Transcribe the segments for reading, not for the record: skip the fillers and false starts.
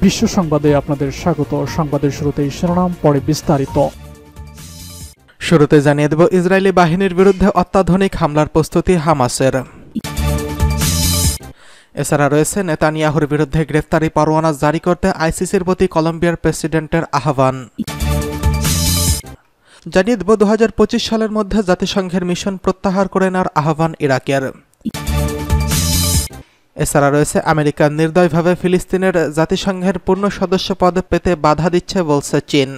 বিশ্ব সংবাদে আপনাদের স্বাগত। সংবাদের শুরুতেই শিরোনাম, পরে বিস্তারিত। শুরুতে জানিয়ে দেব ইসরায়েলি বাহিনীর বিরুদ্ধে অত্যাধুনিক হামলার প্রস্তুতি হামাসের। এছাড়া রয়েছে নেতানিয়াহুর বিরুদ্ধে গ্রেফতারি পরোয়ানা জারি করতে আইসিসির প্রতি কলম্বিয়ার প্রেসিডেন্টের আহ্বান। জানিয়ে দেব 2025 সালের মধ্যে জাতিসংঘের মিশন প্রত্যাহার করে নেওয়ার আহ্বান ইরাকের। এছাড়া রয়েছে আমেরিকা নির্দয়ভাবে ফিলিস্তিনের জাতিসংঘের পূর্ণ সদস্য পদ পেতে বাধা দিচ্ছে বলছে চীন।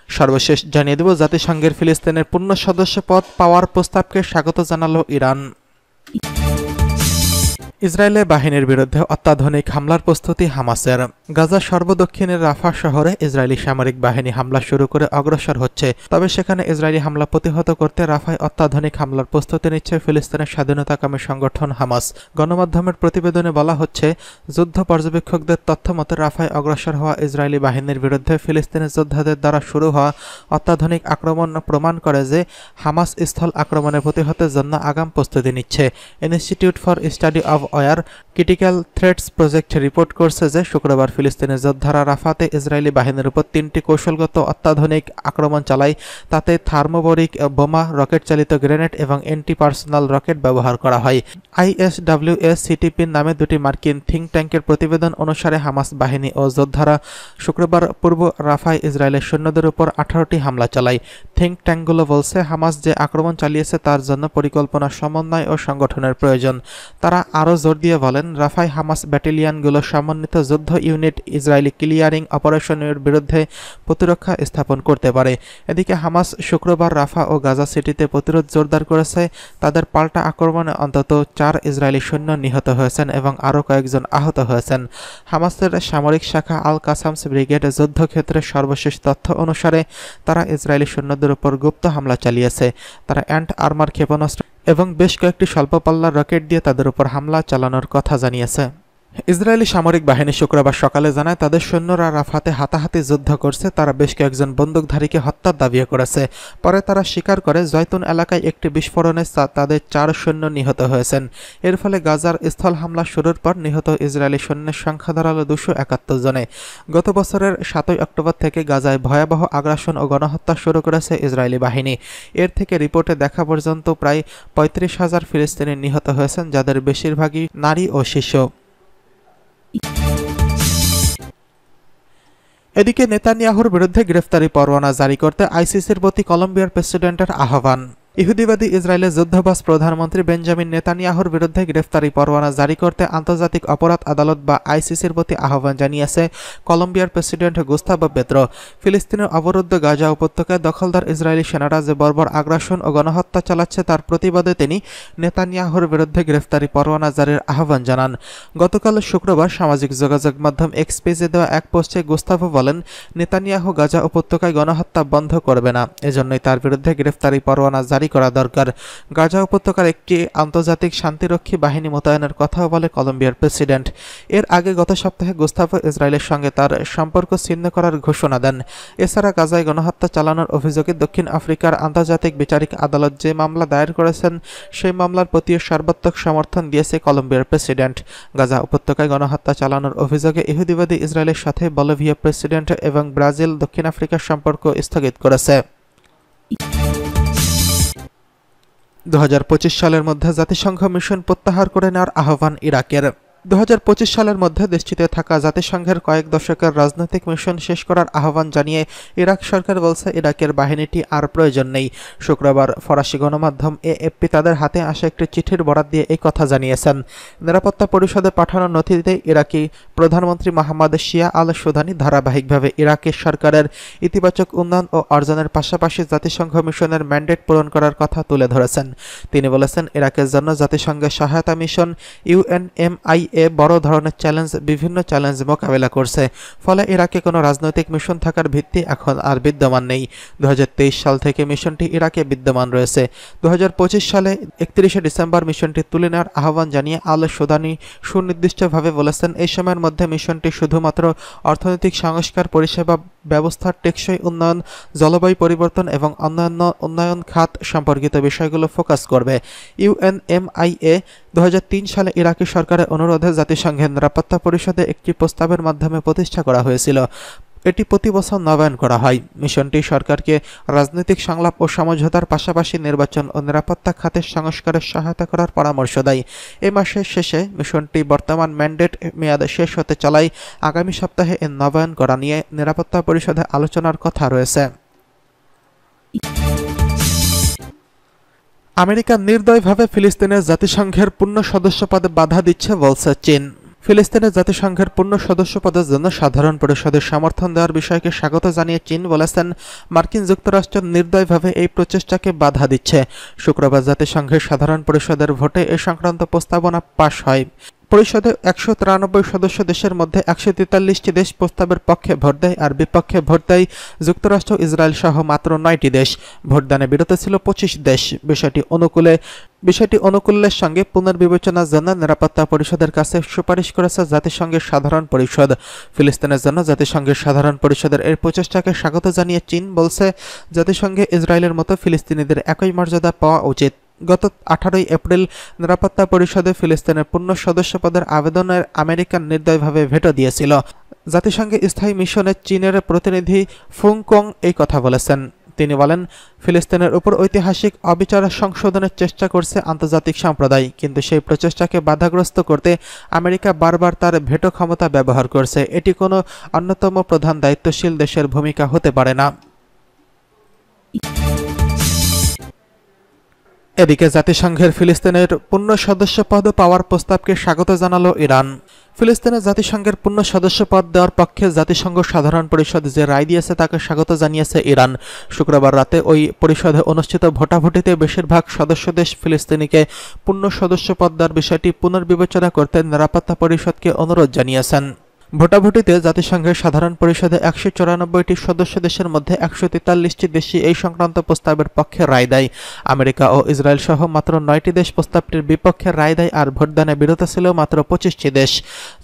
সর্বশেষ জানিয়ে দেব জাতিসংঘের ফিলিস্তিনের পূর্ণ সদস্য পদ পাওয়ার প্রস্তাবকে স্বাগত জানালো ইরান। ইসরায়েলের বাহিনীর বিরুদ্ধে অত্যাধুনিক হামলার প্রস্তুতি হামাসের। গাজার সর্বদক্ষিণের রাফা শহরে ইসরায়েলি সামরিক বাহিনী হামলা শুরু করে অগ্রসর হচ্ছে, তবে সেখানে ইসরায়েলি হামলা প্রতিহত করতে রাফায় অত্যাধুনিক হামলার প্রস্তুতি নিচ্ছে ফিলিস্তিনের স্বাধীনতাকামী সংগঠন হামাস। গণমাধ্যমের প্রতিবেদনে বলা হচ্ছে, যুদ্ধ পর্যবেক্ষকদের তথ্য মতে রাফায় অগ্রসর হওয়া ইসরায়েলি বাহিনীর বিরুদ্ধে ফিলিস্তিনের যোদ্ধাদের দ্বারা শুরু হওয়া অত্যাধুনিক আক্রমণ প্রমাণ করে যে হামাস স্থল আক্রমণের প্রতিহতের জন্য আগাম প্রস্তুতি নিচ্ছে। Institute for study of war critical threats project report করছে যে শুক্রবার ফিলিস্তিনের যোদ্ধারা রাফাতে ইসরায়েলি বাহিনীর উপর 3টি কৌশলগত অত্যাধুনিক আক্রমণ চালায়। তাতে থার্মোবরিক বোমা, রকেট চালিত গ্রেনেড এবং এন্টি পার্সোনাল রকেট ব্যবহার করা হয়। ISWS-CTP নামে দুটি মার্কিন থিঙ্ক ট্যাঙ্কের প্রতিবেদন অনুসারে হামাস বাহিনী ও যোদ্ধারা শুক্রবার পূর্ব রাফায় ইসরায়েলের সৈন্যদের উপর 18টি হামলা চালায়। থিঙ্ক ট্যাঙ্কগুলো বলছে, হামাস যে আক্রমণ চালিয়েছে তার জন্য পরিকল্পনা, সমন্বয় ও সংগঠনের প্রয়োজন। তারা আরও জোর দিয়ে বলেন, রাফায় হামাস ব্যাটালিয়নগুলো সমন্বিত যুদ্ধ ইউনিট ইসরায়েলি ক্লিয়ারিং অপারেশনের বিরুদ্ধে প্রতিরক্ষা স্থাপন করতে পারে। এদিকে হামাস শুক্রবার রাফা ও গাজা সিটিতে প্রতিরোধ জোরদার করেছে। তাদের পাল্টা আক্রমণে অন্তত 4 ইসরায়েলি সৈন্য নিহত হয়েছেন এবং আরও কয়েকজন আহত হয়েছেন। হামাসের সামরিক শাখা আল কাসামস ব্রিগেড যুদ্ধক্ষেত্রের সর্বশেষ তথ্য অনুসারে তারা ইসরায়েলি সৈন্যদের উপর গুপ্ত হামলা চালিয়েছে। তারা অ্যান্ট আর্মার ক্ষেপণাস্ত্র এবং বেশ কয়েকটি স্বল্প পাল্লার রকেট দিয়ে তাদের উপর হামলা চালানোর কথা জানিয়েছে। ইসরায়েলি সামরিক বাহিনী শুক্রবার সকালে জানায়, তাদের সৈন্যরা রাফাতে হাতাহাতি যুদ্ধ করছে। তারা বেশ কয়েকজন বন্দুকধারীকে হত্যার দাবি করেছে। পরে তারা স্বীকার করে জয়তুন এলাকায় একটি বিস্ফোরণে তাদের 4 সৈন্য নিহত হয়েছেন। এর ফলে গাজার স্থল হামলা শুরুর পর নিহত ইসরায়েলি সৈন্যের সংখ্যা দাঁড়ালো 271 জনে। গত বছরের 7 অক্টোবর থেকে গাজায় ভয়াবহ আগ্রাসন ও গণহত্যা শুরু করেছে ইসরায়েলি বাহিনী। এর থেকে রিপোর্টে দেখা পর্যন্ত প্রায় 35,000 ফিলিস্তিনি নিহত হয়েছেন, যাদের বেশিরভাগই নারী ও শিশু। এদিকে নেতানিয়াহুর বিরুদ্ধে গ্রেফতারি পরোয়ানা জারি করতে আইসিসির প্রতি কলম্বিয়ার প্রেসিডেন্টের আহ্বান। ইহুদিবাদী ইসরায়েলের যুদ্ধবাজ প্রধানমন্ত্রী বেঞ্জামিন নেতানিয়াহুর বিরুদ্ধে গ্রেফতারি পরোয়ানা জারি করতে আন্তর্জাতিক অপরাধ আদালত বা আইসিসির প্রতি আহ্বান জানিয়েছে কলম্বিয়ার প্রেসিডেন্ট গুস্তাভো পেত্রো। ফিলিস্তিনের অবরুদ্ধ গাজা উপত্যকায় দখলদার ইসরায়েলি সেনারা যে বর্বর আগ্রাসন ও গণহত্যা চালাচ্ছে তার প্রতিবাদে তিনি নেতানিয়াহুর বিরুদ্ধে গ্রেফতারি পরোয়ানা জারির আহ্বান জানান। গতকাল শুক্রবার সামাজিক যোগাযোগ মাধ্যম এক্স পেজে দেওয়া এক পোস্টে গুস্তাভো বলেন, নেতানিয়াহু গাজা উপত্যকায় গণহত্যা বন্ধ করবে না, এজন্যই তার বিরুদ্ধে গ্রেফতারি পরোয়ানা জারি করা দরকার। গাজা উপত্যকার একটি আন্তর্জাতিক শান্তিরক্ষী বাহিনী মোতায়েনের কথাও বলে কলম্বিয়ার প্রেসিডেন্ট। এর আগে গত সপ্তাহে গুস্তাভো ইসরায়েলের সঙ্গে তার সম্পর্ক ছিন্ন করার ঘোষণা দেন। এছাড়া গাজায় গণহত্যা চালানোর অভিযোগে দক্ষিণ আফ্রিকার আন্তর্জাতিক বিচারিক আদালত যে মামলা দায়ের করেছেন সেই মামলার প্রতিও সর্বাত্মক সমর্থন দিয়েছে কলম্বিয়ার প্রেসিডেন্ট। গাজা উপত্যকায় গণহত্যা চালানোর অভিযোগে ইহুদিবাদী ইসরায়েলের সাথে বলিভিয়া প্রেসিডেন্ট এবং ব্রাজিল দক্ষিণ আফ্রিকার সম্পর্ক স্থগিত করেছে। 2025 সালের মধ্যে জাতিসংঘ মিশন প্রত্যাহার করে নেওয়ার আহ্বান ইরাকের। 2025 সালের মধ্যে দেশটিতে থাকা জাতিসংঘের কয়েক দশকের রাজনৈতিক মিশন শেষ করার আহ্বান জানিয়ে ইরাক সরকার বলছে ইরাকের বাহিনীটি আর প্রয়োজন নেই। শুক্রবার ফরাসি গণমাধ্যম AFP তাদের হাতে আসা একটি চিঠির বরাত দিয়ে এই কথা জানিয়েছেন। নিরাপত্তা পরিষদে পাঠানো নথিতে ইরাকি প্রধানমন্ত্রী মোহাম্মদ শিয়া আল সুদানি ধারাবাহিকভাবে ইরাকের সরকারের ইতিবাচক উন্নয়ন ও অর্জনের পাশাপাশি জাতিসংঘ মিশনের ম্যান্ডেট পূরণ করার কথা তুলে ধরেছেন। তিনি বলেছেন, ইরাকের জন্য জাতিসংঘের সহায়তা মিশন UNMI বড় ধরনের বিভিন্ন চ্যালেঞ্জ মোকাবেলা করছে। ফলে ইরাকে কোনো রাজনৈতিক মিশন থাকার ভিত্তি এখন আর বিদ্যমান নেই। 2023 সাল থেকে মিশনটি ইরাকে বিদ্যমান রয়েছে। 2025 সালে 31 ডিসেম্বর মিশনটি তুলে নেওয়ার আহ্বান জানিয়ে আল সুদানি সুনির্দিষ্টভাবে বলেছেন, এই সময়ের মধ্যে মিশনটি শুধুমাত্র অর্থনৈতিক সংস্কার পরিষেবা ব্যবস্থার টেকসই উন্নয়ন, জলবায়ু পরিবর্তন এবং অন্যান্য উন্নয়ন খাত সম্পর্কিত বিষয়গুলো ফোকাস করবে। UNMIA 2003 সালে ইরাকি সরকারের অনুরোধে জাতিসংঘের নিরাপত্তা পরিষদে একটি প্রস্তাবের মাধ্যমে প্রতিষ্ঠা করা হয়েছিল। এটি প্রতি বছর নবায়ন করা হয়। মিশনটি সরকারকে রাজনৈতিক সংলাপ ও সমঝোতার পাশাপাশি নির্বাচন ও নিরাপত্তা খাতের সংস্কারে সহায়তা করার পরামর্শ দেয়। এ মাসের শেষে মিশনটি বর্তমান ম্যান্ডেট মেয়াদ শেষ হতে চলায় আগামী সপ্তাহে এর নবায়ন করা নিয়ে নিরাপত্তা পরিষদে আলোচনার কথা রয়েছে। আমেরিকা নির্দয়ভাবে ফিলিস্তিনের জাতিসংঘের পূর্ণ সদস্যপদে বাধা দিচ্ছে বলছে চীন। ফিলিস্তিনের জাতিসংঘের পূর্ণ সদস্যপদের জন্য সাধারণ পরিষদের সমর্থন দেওয়ার বিষয়কে স্বাগত জানিয়ে চীন বলেছেন, মার্কিন যুক্তরাষ্ট্র নির্দয়ভাবে এই প্রচেষ্টাকে বাধা দিচ্ছে। শুক্রবার জাতিসংঘের সাধারণ পরিষদের ভোটে এ সংক্রান্ত প্রস্তাবনা পাশ হয়। পরিষদে 193 সদস্য দেশের মধ্যে 143টি দেশ প্রস্তাবের পক্ষে ভোট দেয় আর বিপক্ষে ভোট দেয় যুক্তরাষ্ট্র, ইসরায়েল সহ মাত্র 9টি দেশ। ভোটদানে বিরত ছিল 25 দেশ। বিষয়টি অনুকূলের সঙ্গে পুনর্বিবেচনার জন্য নিরাপত্তা পরিষদের কাছে সুপারিশ করেছে জাতিসংঘের সাধারণ পরিষদ। ফিলিস্তিনের জন্য জাতিসংঘের সাধারণ পরিষদের এর প্রচেষ্টাকে স্বাগত জানিয়ে চীন বলছে, জাতিসংঘে ইসরায়েলের মতো ফিলিস্তিনিদের একই মর্যাদা পাওয়া উচিত। গত 18 এপ্রিল নিরাপত্তা পরিষদে ফিলিস্তিনের পূর্ণ সদস্যপদের আবেদনের আমেরিকা নির্দয়ভাবে ভেটো দিয়েছিল। জাতিসংঘে স্থায়ী মিশনে চীনের প্রতিনিধি ফুং কং এই কথা বলেছেন। তিনি বলেন, ফিলিস্তিনের উপর ঐতিহাসিক অবিচার সংশোধনের চেষ্টা করছে আন্তর্জাতিক সম্প্রদায়, কিন্তু সেই প্রচেষ্টাকে বাধাগ্রস্ত করতে আমেরিকা বারবার তার ভেটো ক্ষমতা ব্যবহার করছে। এটি কোনো অন্যতম প্রধান দায়িত্বশীল দেশের ভূমিকা হতে পারে না। এদিকে জাতিসংঘের ফিলিস্তিনের পূর্ণ সদস্যপদ পাওয়ার প্রস্তাবকে স্বাগত জানালো ইরান। ফিলিস্তিনের জাতিসংঘের পূর্ণ সদস্যপদ দেওয়ার পক্ষে জাতিসংঘ সাধারণ পরিষদ যে রায় দিয়েছে তাকে স্বাগত জানিয়েছে ইরান। শুক্রবার রাতে ওই পরিষদে অনুষ্ঠিত ভোটাভুটিতে বেশিরভাগ সদস্য দেশ ফিলিস্তিনিকে পূর্ণ সদস্যপদ দেওয়ার বিষয়টি পুনর্বিবেচনা করতে নিরাপত্তা পরিষদকে অনুরোধ জানিয়েছেন। ভোটাভুটিতে জাতিসংঘের সাধারণ পরিষদে 194টি সদস্য দেশের মধ্যে 143টি দেশই এই সংক্রান্ত প্রস্তাবের পক্ষে রায় দেয়। আমেরিকা ও ইসরায়েল সহ মাত্র 9টি দেশ প্রস্তাবটির বিপক্ষে রায় দেয় আর ভোটদানে বিরত ছিল মাত্র 25টি দেশ।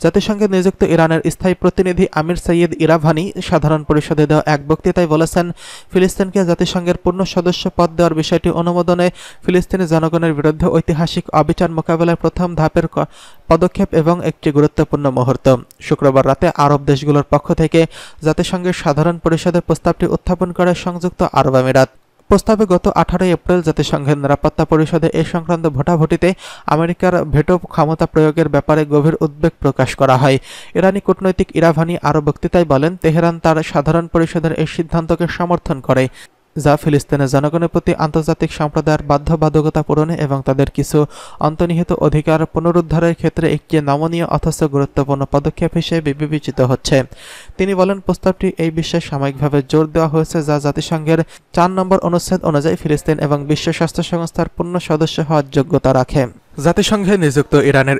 জাতিসংঘে নিযুক্ত ইরানের স্থায়ী প্রতিনিধি আমির সৈয়দ ইরাভানি সাধারণ পরিষদে দেওয়া এক বক্তৃতায় বলেছেন, ফিলিস্তিনকে জাতিসংঘের পূর্ণ সদস্য পদ দেওয়ার বিষয়টি অনুমোদনে ফিলিস্তিনি জনগণের বিরুদ্ধে ঐতিহাসিক অবিচার মোকাবেলার প্রথম ধাপের পদক্ষেপ এবং একটি গুরুত্বপূর্ণ মুহূর্ত। শুক্রবার রাতে আরব দেশগুলোর পক্ষ থেকে জাতিসংঘের সাধারণ পরিষদে প্রস্তাবটি উত্থাপন করে সংযুক্ত আরব আমিরাত। প্রস্তাবে গত 18 এপ্রিল জাতিসংঘের নিরাপত্তা পরিষদে এ সংক্রান্ত ভোটাভুটিতে আমেরিকার ভেটো ক্ষমতা প্রয়োগের ব্যাপারে গভীর উদ্বেগ প্রকাশ করা হয়। ইরানি কূটনৈতিক ইরাভানি আরও বক্তৃতায় বলেন, তেহরান তার সাধারণ পরিষদের এই সিদ্ধান্তকে সমর্থন করে, যা ফিলিস্তিনের জনগণের প্রতি আন্তর্জাতিক সম্প্রদায়ের বাধ্যবাধকতা পূরণে এবং তাদের কিছু অন্তর্নিহিত অধিকার পুনরুদ্ধারের ক্ষেত্রে একটি নমনীয় অথচ গুরুত্বপূর্ণ পদক্ষেপ হিসেবে বিবেচিত হচ্ছে। তিনি বলেন, প্রস্তাবটি এই বিষয়ে সাময়িকভাবে জোর দেওয়া হয়েছে, যা জাতিসংঘের 4 নম্বর অনুচ্ছেদ অনুযায়ী ফিলিস্তিন এবং বিশ্ব স্বাস্থ্য সংস্থার পূর্ণ সদস্য হওয়ার যোগ্যতা রাখে। জাতিসংঘে নিযুক্ত ইরানের